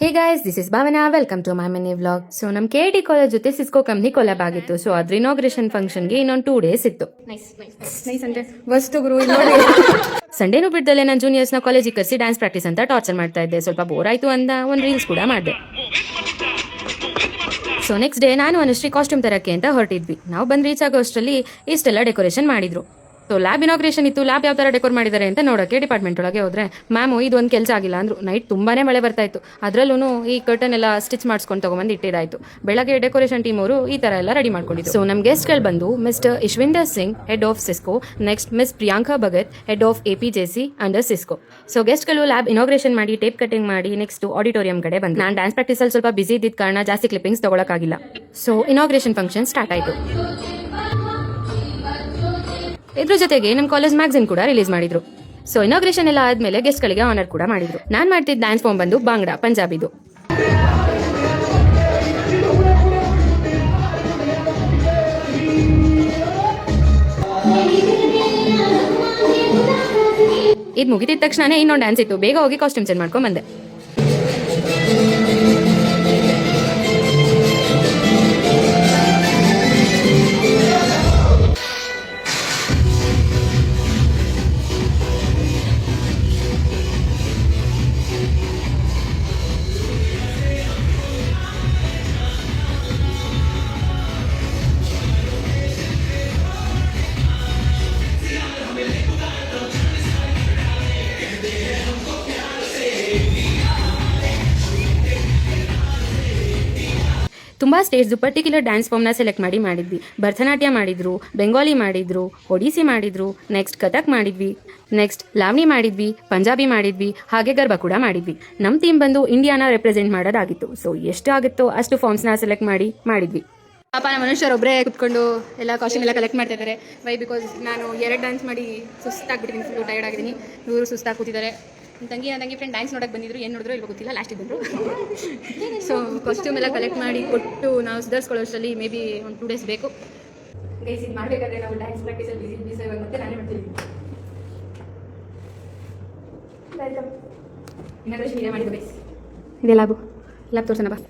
Hey guys, this is Bhavana. Welcome to my mini vlog. So ನಮ್ಮ KIT college ಜೊತೆ Cisco company collab ಆಗಿತ್ತು. So ಅದ್ರ inauguration ಫಂಕ್ಷನ್ಗೆ ಇನ್ನೊಂದು 2 days ಇತ್ತು. ನೈಸ್ ಅಂದ್ರೆ ವಸ್ತು ಗುರು ಸಂಡೇನು ಬಿಡ್ದಲ್ಲೇ ನಾನು ಜೂನಿಯರ್ಸ್ನ ಕಾಲೇಜಿಗೆ ಕರೆಸಿ ಡ್ಯಾನ್ಸ್ ಪ್ರಾಕ್ಟೀಸ್ ಅಂತ ಟಾರ್ಚರ್ ಮಾಡ್ತಾ ಇದ್ದೆ. ಸ್ವಲ್ಪ ಬೋರ್ ಆಯ್ತು ಅಂತ ಒಂದು ರೀಲ್ಸ್ ಕೂಡ ಮಾಡಿದೆ. ಸೊ ನೆಕ್ಸ್ಟ್ ಡೇ ನಾನು ಅನುಶ್ರೀ ಕಾಸ್ಟ್ಯೂಮ್ ತರಕ್ಕೆ ಅಂತ ಹೊರಟಿದ್ವಿ. ನಾವು ಬಂದು ರೀಚ್ ಆಗೋ ಅಷ್ಟರಲ್ಲಿ ಇಷ್ಟೆಲ್ಲ ಡೆಕೋರೇಷನ್ ಮಾಡಿದ್ರು. ಸೊ ಲ್ಯಾಬ್ ಇನಾಗ್ರೇಷನ್ ಇತ್ತು. ಲ್ಯಾಬ್ ಯಾವ ಥರ ಡೆಕೋರ್ ಮಾಡಿದ್ದಾರೆ ಅಂತ ನೋಡೋಕ್ಕೆ ಡಿಪಾರ್ಟ್ಮೆಂಟ್ ಒಳಗೆ ಹೋದ್ರೆ ಮ್ಯಾಮು ಇದೊಂದು ಕೆಲಸ ಆಗಿಲ್ಲ ಅಂದರು. ನೈಟ್ ತುಂಬಾನೇ ಮಳೆ ಬರ್ತಾ ಇತ್ತು. ಅದರಲ್ಲೂ ಈ ಕರ್ಟನ್ ಎಲ್ಲ ಸ್ಟಿಚ್ ಮಾಡಿಸ್ಕೊಂಡು ತೊಗೊಂಬಂದು ಇಟ್ಟಿದ್ದಾಯಿತು. ಬೆಳಗ್ಗೆ ಡೆಕೋರೇಷನ್ ಟೀಮ್ ಅವರು ಈ ಥರ ಎಲ್ಲ ರೆಡಿ ಮಾಡ್ಕೊಂಡಿದ್ದು. ಸೊ ನಮ್ಮ ಗೆಸ್ಟ್ಗಳು ಬಂದು mister Ishwinder Singh, head of Cisco. Next miss Priyanka Bhagat, head of APJC under Cisco. So ಗೆಸ್ಟ್ಗಳು ಲ್ಯಾಬ್ ಇನಾಗ್ರೇಷನ್ ಮಾಡಿ ಟೇಪ್ ಕಟಿಂಗ್ ಮಾಡಿ ನೆಕ್ಸ್ಟ್ ಆಡಿಟೋರಿಯಂ ಕಡೆ ಬಂದು ನಾನು ಡ್ಯಾನ್ಸ್ ಪ್ರಾಕ್ಟೀಸಲ್ಲಿ ಸ್ವಲ್ಪ ಬಿಸಿ ಇದ್ದಿದ್ದ ಕಾರಣ ಜಾಸ್ತಿ ಕ್ಲಿಪ್ಪಿಂಗ್ಸ್ ತೊಗೊಳಕ್ಕಾಗಿಲ್ಲ. ಸೊ ಇನಾಗ್ರೇಷನ್ ಫಂಕ್ಷನ್ ಸ್ಟಾರ್ಟ್ ಆಯಿತು. ಇದ್ರ ಜೊತೆಗೆ ನಮ್ಮ ಕಾಲೇಜ್ ಮ್ಯಾಗಝಿನ್ ಕೂಡ ರಿಲೀಸ್ ಮಾಡಿದ್ರು. ಸೊ ಇನಾಗ್ರೇಷನ್ ಎಲ್ಲ ಆದ್ಮೇಲೆ ಗೆಸ್ಟ್ಗಳಿಗೆ ಆನರ್ ಕೂಡ ಮಾಡಿದ್ರು. ನಾನು ಮಾಡ್ತಿದ್ದ ಡ್ಯಾನ್ಸ್ ಫಾರ್ಮ್ ಬಂದು ಬಾಂಗ್ಡಾ, ಪಂಜಾಬಿದು. ಇದು ಮುಗಿದಿದ ತಕ್ಷಣನೇ ಇನ್ನೊಂದು ಡ್ಯಾನ್ಸ್ ಇತ್ತು. ಬೇಗ ಹೋಗಿ ಕಾಸ್ಟ್ಯೂಮ್ ಚೇಂಜ್ ಮಾಡ್ಕೊಂಡ್ ಬಂದೆ. ತುಂಬ ಸ್ಟೇಜ್ದು ಪರ್ಟಿಕ್ಯುಲರ್ ಡ್ಯಾನ್ಸ್ ಫಾರ್ಮ್ನ ಸೆಲೆಕ್ಟ್ ಮಾಡಿದ್ವಿ. ಭರತನಾಟ್ಯ ಮಾಡಿದ್ರು, ಬೆಂಗಾಲಿ ಮಾಡಿದ್ರು, ಒಡಿಸಿ ಮಾಡಿದ್ರು, ನೆಕ್ಸ್ಟ್ ಕಥಕ್ ಮಾಡಿದ್ವಿ, ನೆಕ್ಸ್ಟ್ ಲಾವಣಿ ಮಾಡಿದ್ವಿ, ಪಂಜಾಬಿ ಮಾಡಿದ್ವಿ, ಹಾಗೆ ಗರ್ಭ ಕೂಡ ಮಾಡಿದ್ವಿ. ನಮ್ಮ ಟೀಮ್ ಬಂದು ಇಂಡಿಯಾನ ರೆಪ್ರೆಸೆಂಟ್ ಮಾಡೋದಾಗಿತ್ತು. ಸೊ ಎಷ್ಟು ಆಗುತ್ತೋ ಅಷ್ಟು ಫಾರ್ಮ್ಸ್ನ ಸೆಲೆಕ್ಟ್ ಮಾಡಿದ್ವಿ. ಪಾಪ ನಮ್ಮ ಮನುಷ್ಯರೊಬ್ಬರೇ ಕುತ್ಕೊಂಡು ಎಲ್ಲ ಕಾಸ್ಟ್ಯೂಮ್ ಎಲ್ಲ ಕಲೆಕ್ಟ್ ಮಾಡ್ತಾ ಇದ್ದಾರೆ. ವೈ ಬಿಕಾಸ್ ನಾನು 2 ಡ್ಯಾನ್ಸ್ ಮಾಡಿ ಸುಸ್ತಾಗ್ಬಿಟ್ಟಿದ್ದೀನಿ, ಫುಲ್ ಟೈರ್ಡ್ ಆಗಿದ್ದೀನಿ. ಇವರು ಸುಸ್ತಾಗಿ ಕೂತಿದ್ದಾರೆ. ನನ್ನ ತಂಗಿ ಫ್ರೆಂಡ್ ಡ್ಯಾನ್ಸ್ ನೋಡೋಕೆ ಬಂದಿದ್ರು. ಏನು ನೋಡಿದ್ರು ಇಲ್ವೋ ಗೊತ್ತಿಲ್ಲ, ಲಾಸ್ಟಿಗೆ ಬಂದರು. ಸೊ ಕಾಸ್ಟ್ಯೂಮ್ ಎಲ್ಲ ಕಲೆಕ್ಟ್ ಮಾಡಿ ಕೊಟ್ಟು ನಾವು ಸುಧಾರಿಸ್ಕೊಳ್ಳೋಷ್ಟರಲ್ಲಿ ಮೇ ಬಿ ಒಂದು 2 days ಬೇಕು. ಗೈಸ್ ಇದು ಮಾಡಬೇಕಾದ್ರೆ ನಾವು ಡ್ಯಾನ್ಸ್ ಪ್ರಾಕ್ಟೀಸಲ್ಲಿ ಬಿಸಿ ಇವಾಗ ಮತ್ತೆ ನಾನೇ ಮಾಡ್ತೀನಿ. ವೆಲ್ಕಮ್. ಇನ್ನೊಂದು ವಿಡಿಯೋ ಮಾಡಿದ್ದು ಗೈಸ್. ಇದೆ ಲ್ಯಾಬ್ ತೋರ್ಸೋಣ ಬಾ.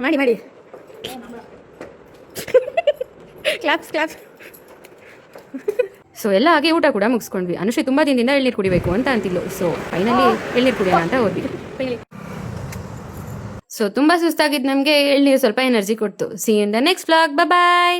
ಮಾಡಿ ಕ್ಲಾಪ್ಸ್. ಸೊ ಎಲ್ಲ ಹಾಗೆ ಊಟ ಕೂಡ ಮುಗಿಸ್ಕೊಂಡ್ವಿ. ಅನುಶ್ರೀ ತುಂಬ ದಿನದಿಂದ ಎಳ್ನೀರು ಕುಡಿಬೇಕು ಅಂತ ಅಂತಿದ್ಲು. ಸೊ ಫೈನಲಿ ಎಳ್ನೀರು ಕುಡಿಯೋಣ ಅಂತ ಹೋದ್ವಿ. ಸೊ ತುಂಬ ಸುಸ್ತಾಗಿದ್ದು ನಮಗೆ ಎಳ್ನೀರು ಸ್ವಲ್ಪ ಎನರ್ಜಿ ಕೊಡ್ತು. See in the next vlog. Bye.